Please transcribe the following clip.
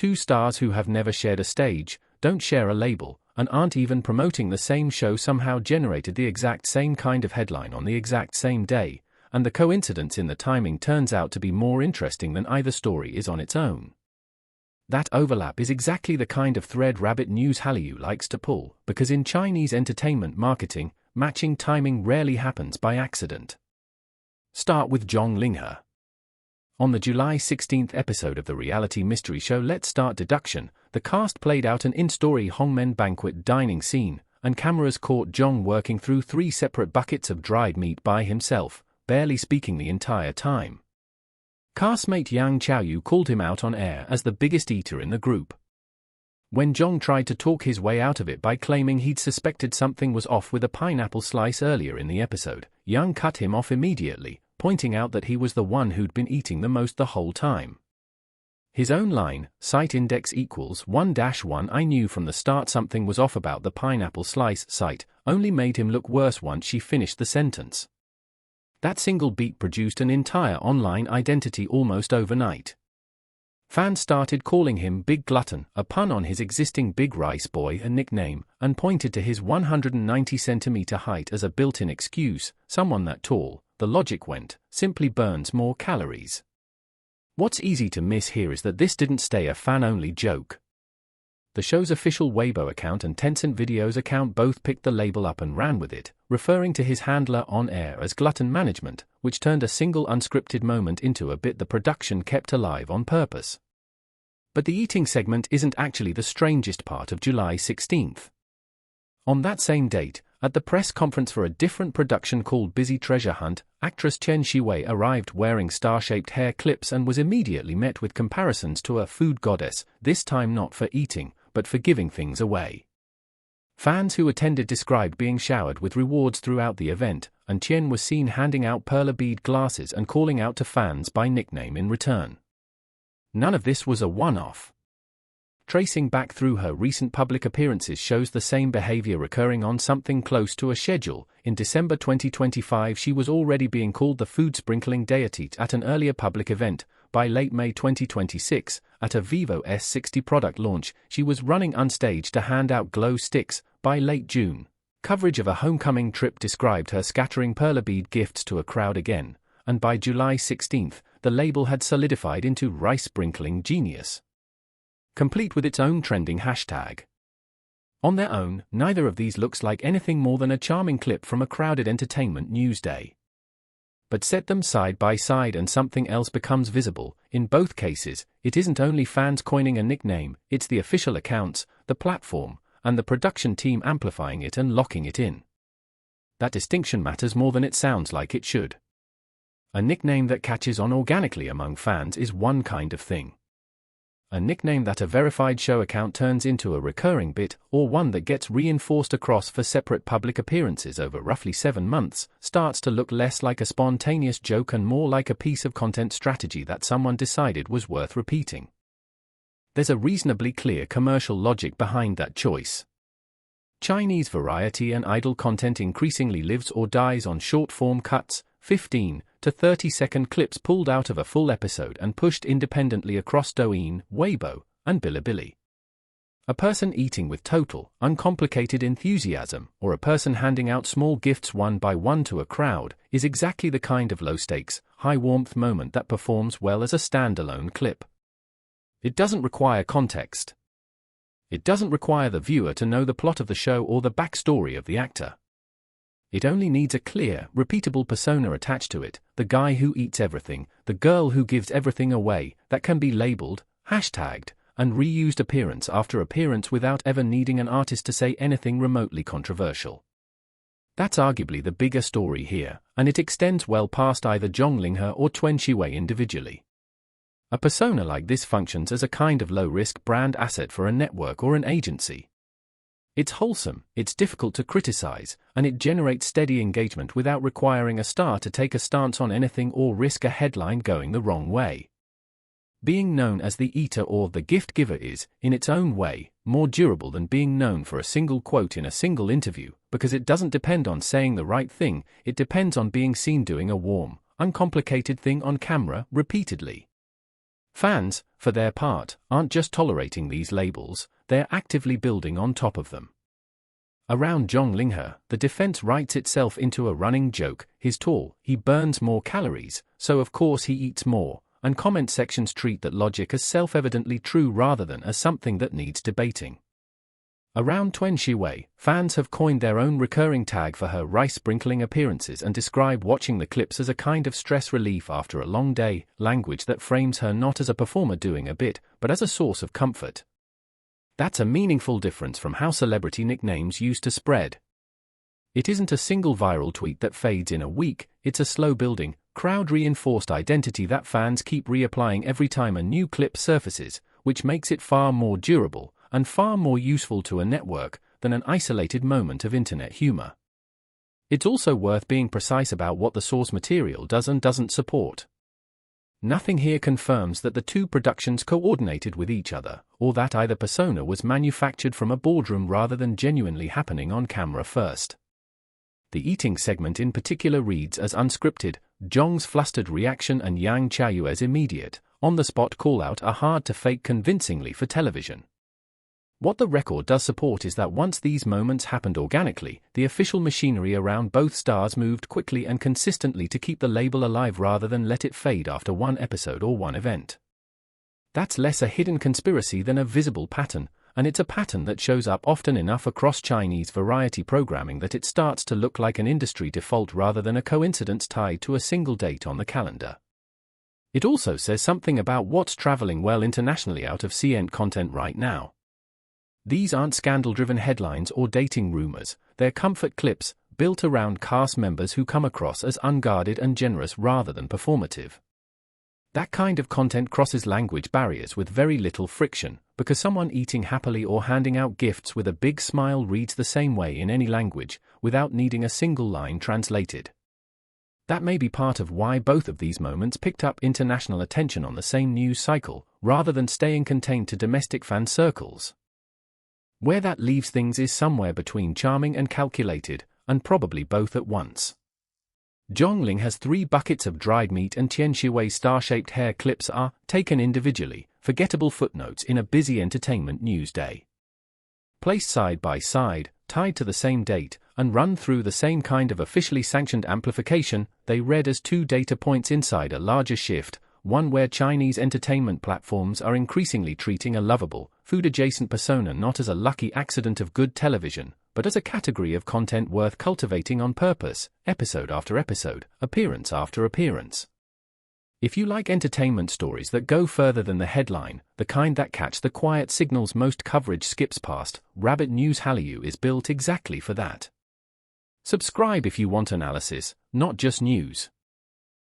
two stars who have never shared a stage, don't share a label, and aren't even promoting the same show somehow generated the exact same kind of headline on the exact same day, and the coincidence in the timing turns out to be more interesting than either story is on its own. That overlap is exactly the kind of thread rabbit news Hallyu likes to pull, because in Chinese entertainment marketing, matching timing rarely happens by accident. Start with Zhang Linghe. On the July 16th episode of the reality mystery show Let's Start Deduction, the cast played out an in-story Hongmen banquet dining scene, and cameras caught Zhang working through 3 separate buckets of dried meat by himself, barely speaking the entire time. Castmate Yang Chaoyue called him out on air as the biggest eater in the group. When Zhang tried to talk his way out of it by claiming he'd suspected something was off with a pineapple slice earlier in the episode, Yang cut him off immediately, pointing out that he was the one who'd been eating the most the whole time. His own line, "Site index equals 1-1 I knew from the start something was off about the pineapple slice site," only made him look worse once she finished the sentence. That single beat produced an entire online identity almost overnight. Fans started calling him Big Glutton, a pun on his existing Big Rice Boy nickname, and pointed to his 190cm height as a built-in excuse. Someone that tall, the logic went, simply burns more calories. What's easy to miss here is that this didn't stay a fan-only joke. The show's official Weibo account and Tencent Videos account both picked the label up and ran with it, referring to his handler on air as Glutton Management, which turned a single unscripted moment into a bit the production kept alive on purpose. But the eating segment isn't actually the strangest part of July 16th. On that same date, at the press conference for a different production called Busy Treasure Hunt, actress Tian Xiwei arrived wearing star-shaped hair clips and was immediately met with comparisons to a food goddess, this time not for eating, but for giving things away. Fans who attended described being showered with rewards throughout the event, and Tian was seen handing out perla bead glasses and calling out to fans by nickname in return. None of this was a one-off. Tracing back through her recent public appearances shows the same behavior recurring on something close to a schedule. In December 2025 she was already being called the food sprinkling deity at an earlier public event. By late May 2026, at a Vivo S60 product launch, she was running unstage to hand out glow sticks. By late June, coverage of a homecoming trip described her scattering perla bead gifts to a crowd again, and by July 16th, the label had solidified into rice sprinkling genius, complete with its own trending hashtag. On their own, neither of these looks like anything more than a charming clip from a crowded entertainment news day. But set them side by side and something else becomes visible. In both cases, it isn't only fans coining a nickname, it's the official accounts, the platform, and the production team amplifying it and locking it in. That distinction matters more than it sounds like it should. A nickname that catches on organically among fans is one kind of thing. A nickname that a verified show account turns into a recurring bit, or one that gets reinforced across for separate public appearances over roughly 7 months, starts to look less like a spontaneous joke and more like a piece of content strategy that someone decided was worth repeating. There's a reasonably clear commercial logic behind that choice. Chinese variety and idle content increasingly lives or dies on short-form cuts, 15 to 30-second clips pulled out of a full episode and pushed independently across Douyin, Weibo, and Bilibili. A person eating with total, uncomplicated enthusiasm, or a person handing out small gifts one by one to a crowd, is exactly the kind of low-stakes, high-warmth moment that performs well as a standalone clip. It doesn't require context. It doesn't require the viewer to know the plot of the show or the backstory of the actor. It only needs a clear, repeatable persona attached to it, the guy who eats everything, the girl who gives everything away, that can be labeled, hashtagged, and reused appearance after appearance without ever needing an artist to say anything remotely controversial. That's arguably the bigger story here, and it extends well past either Zhang Linghe or Tian Xiwei individually. A persona like this functions as a kind of low-risk brand asset for a network or an agency. It's wholesome, it's difficult to criticize, and it generates steady engagement without requiring a star to take a stance on anything or risk a headline going the wrong way. Being known as the eater or the gift giver is, in its own way, more durable than being known for a single quote in a single interview, because it doesn't depend on saying the right thing, it depends on being seen doing a warm, uncomplicated thing on camera repeatedly. Fans, for their part, aren't just tolerating these labels, they're actively building on top of them. Around Zhang Linghe, the defense writes itself into a running joke: he's tall, he burns more calories, so of course he eats more, and comment sections treat that logic as self-evidently true rather than as something that needs debating. Around Tian Xiwei, fans have coined their own recurring tag for her rice-sprinkling appearances and describe watching the clips as a kind of stress relief after a long day, language that frames her not as a performer doing a bit, but as a source of comfort. That's a meaningful difference from how celebrity nicknames used to spread. It isn't a single viral tweet that fades in a week, it's a slow-building, crowd-reinforced identity that fans keep reapplying every time a new clip surfaces, which makes it far more durable and far more useful to a network than an isolated moment of internet humor. It's also worth being precise about what the source material does and doesn't support. Nothing here confirms that the two productions coordinated with each other, or that either persona was manufactured from a boardroom rather than genuinely happening on camera first. The eating segment in particular reads as unscripted. Zhang's flustered reaction and Yang Chaoyue's immediate, on-the-spot call-out are hard to fake convincingly for television. What the record does support is that once these moments happened organically, the official machinery around both stars moved quickly and consistently to keep the label alive rather than let it fade after one episode or one event. That's less a hidden conspiracy than a visible pattern, and it's a pattern that shows up often enough across Chinese variety programming that it starts to look like an industry default rather than a coincidence tied to a single date on the calendar. It also says something about what's traveling well internationally out of CN content right now. These aren't scandal-driven headlines or dating rumors, they're comfort clips, built around cast members who come across as unguarded and generous rather than performative. That kind of content crosses language barriers with very little friction, because someone eating happily or handing out gifts with a big smile reads the same way in any language, without needing a single line translated. That may be part of why both of these moments picked up international attention on the same news cycle, rather than staying contained to domestic fan circles. Where that leaves things is somewhere between charming and calculated, and probably both at once. Zhang Linghe's 3 buckets of dried meat and Tian Xiwei's star-shaped hair clips are, taken individually, forgettable footnotes in a busy entertainment news day. Placed side by side, tied to the same date, and run through the same kind of officially sanctioned amplification, they read as 2 data points inside a larger shift, one where Chinese entertainment platforms are increasingly treating a lovable, food-adjacent persona not as a lucky accident of good television, but as a category of content worth cultivating on purpose, episode after episode, appearance after appearance. If you like entertainment stories that go further than the headline, the kind that catch the quiet signals most coverage skips past, Rabbit News Hallyu is built exactly for that. Subscribe if you want analysis, not just news.